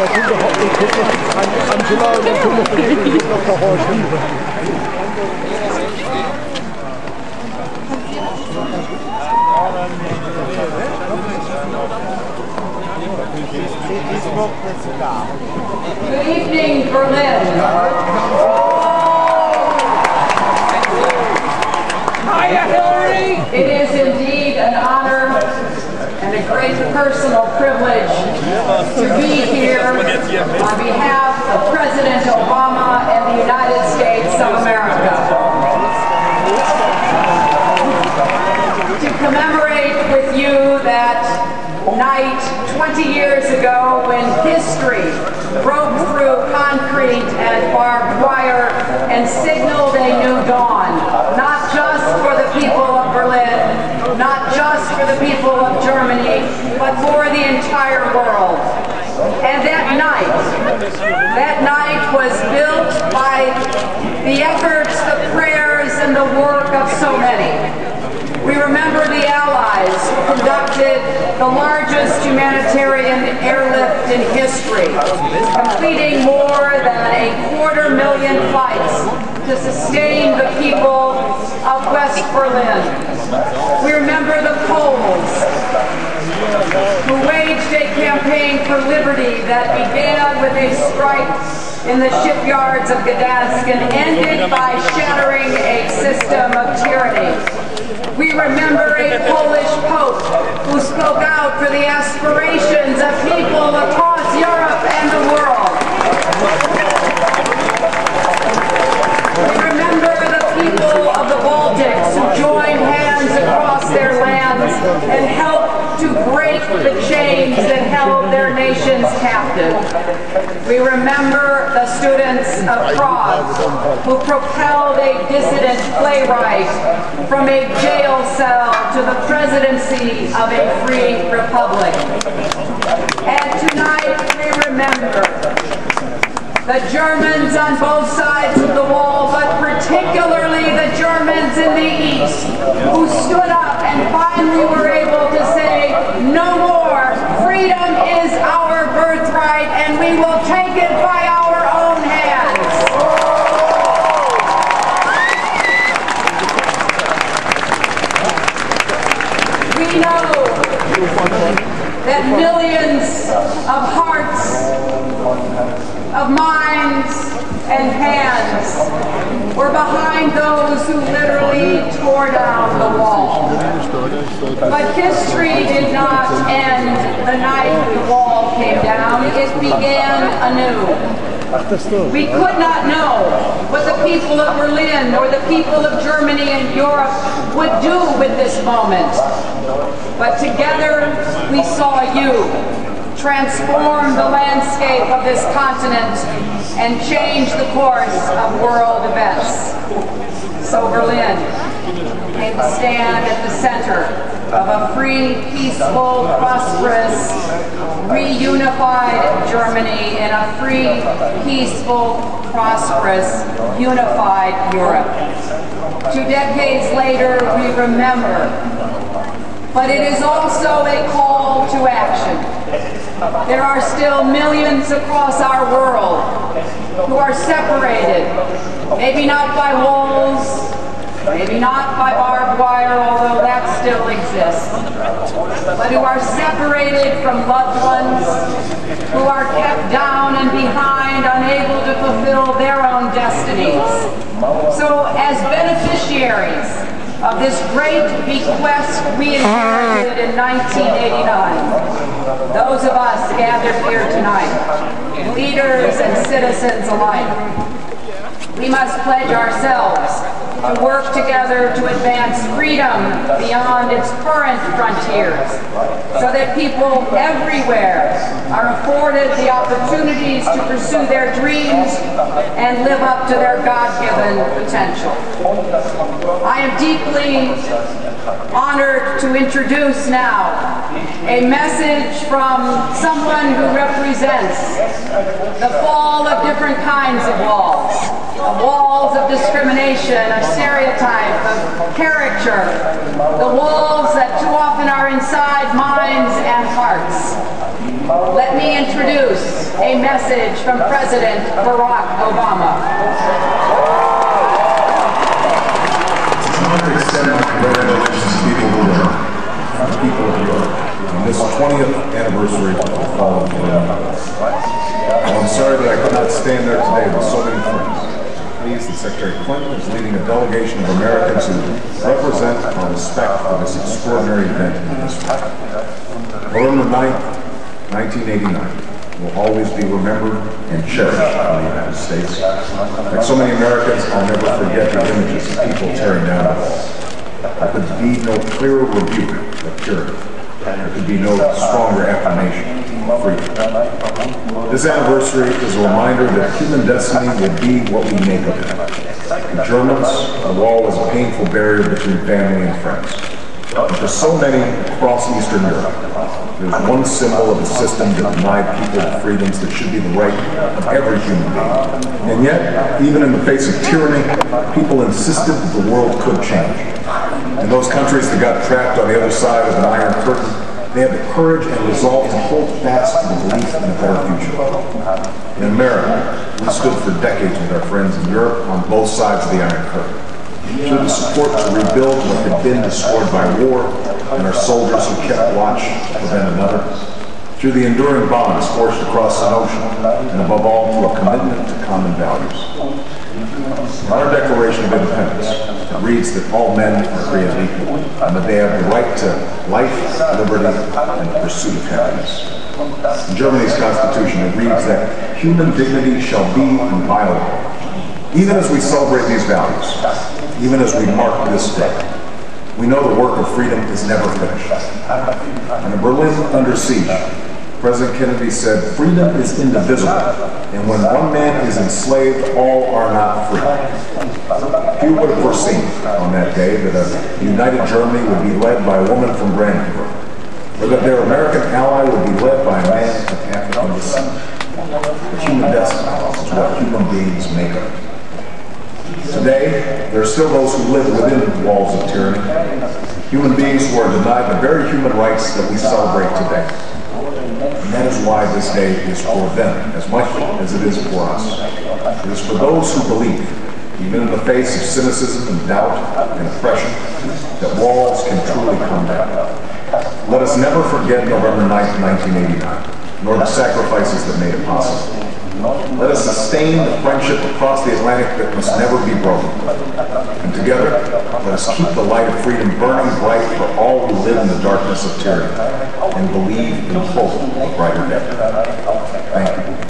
Good evening, Berlin. Hiya, Hillary! It is indeed an honor and a great personal privilege to be here on behalf of President Obama and the United States of America. To commemorate with you that night 20 years ago when history broke through concrete and barbed wire and signaled a new dawn, not just for the people of Berlin, not just for the people of Germany, but for the entire world. And that night was built by the efforts, the prayers, and the work of so many. We remember the Allies who conducted the largest humanitarian airlift in history, completing more than 250,000 flights to sustain the people of West Berlin. We remember the Poles who waged a campaign for liberty that began with a strike in the shipyards of Gdansk and ended by shattering a system of tyranny. We remember a Polish Pope who spoke out for the aspirations of people across Europe and the world. We remember the people of the Baltics who joined hands across their lands and helped to break the chains that held their nations captive. We remember the students of Prague who propelled a dissident playwright from a jail cell to the presidency of a free republic. And tonight we remember the Germans on both sides of the wall, but particularly the Germans in the East, who stood up and finally were able to say, no more, freedom is our birthright, and we will take it by our own hands. We know that millions of hearts, of minds and hands were behind those who literally tore down the wall. But history did not end the night the wall came down. It began anew. We could not know what the people of Berlin or the people of Germany and Europe would do with this moment. But together we saw you transform the landscape of this continent and change the course of world events. So Berlin came to stand at the center of a free, peaceful, prosperous, reunified Germany in a free, peaceful, prosperous, unified Europe. 2 decades later, we remember, but it is also a call to action. There are still millions across our world who are separated, maybe not by walls, maybe not by barbed wire, although that still exists, but who are separated from loved ones, who are kept down and behind, unable to fulfill their own destinies. So as beneficiaries of this great bequest we inherited in 1989, those of us gathered here tonight, leaders and citizens alike, we must pledge ourselves to work together to advance freedom beyond its current frontiers, so that people everywhere are afforded the opportunities to pursue their dreams and live up to their God-given potential. I am deeply honored to introduce now a message from someone who represents the fall of different kinds of walls, walls of discrimination, of stereotype, of caricature, the walls that too often are inside minds and hearts. Let me introduce a message from President Barack Obama. I want to extend my congratulations to the people of Europe on this 20th anniversary of the fall of Berlin. I'm sorry that I could not stand there today with so many friends. Pleased that Secretary Clinton is leading a delegation of Americans who represent our respect for this extraordinary event in history. November 9th, 1989 will always be remembered and cherished in the United States. Like so many Americans, I'll never forget the images of people tearing down the walls. There could be no clearer rebuke of tyranny. There could be no stronger affirmation of freedom. This anniversary is a reminder that human destiny will be what we make of it. For Germans, the wall was a painful barrier between family and friends. And for so many across Eastern Europe, there's one symbol of a system that denied people the freedoms that should be the right of every human being. And yet, even in the face of tyranny, people insisted that the world could change. In those countries that got trapped on the other side of an iron curtain, they had the courage and resolve to hold fast to the belief in a better future. In America, we stood for decades with our friends in Europe on both sides of the iron curtain. Through the support to rebuild what had been destroyed by war, and our soldiers who kept watch to prevent another, through the enduring bonds forged across an ocean, and above all, through a commitment to common values. In our Declaration of Independence, it reads that all men are created equal, and that they have the right to life, liberty, and the pursuit of happiness. In Germany's Constitution, it reads that human dignity shall be inviolable. Even as we celebrate these values, even as we mark this day, we know the work of freedom is never finished. And in Berlin under siege, President Kennedy said, "Freedom is indivisible, and when one man is enslaved, all are not free." Few would have foreseen on that day that a united Germany would be led by a woman from Brandenburg, or that their American ally would be led by a man of African descent. But human destiny is what human beings make of it. Today, there are still those who live within the walls of tyranny, human beings who are denied the very human rights that we celebrate today. And that is why this day is for them as much as it is for us. It is for those who believe, even in the face of cynicism and doubt and oppression, that walls can truly come down. Let us never forget November 9th, 1989, nor the sacrifices that made it possible. Let us sustain the friendship across the Atlantic that must never be broken. And together, let us keep the light of freedom burning bright for all who live in the darkness of tyranny and believe in hope of a brighter day. Thank you.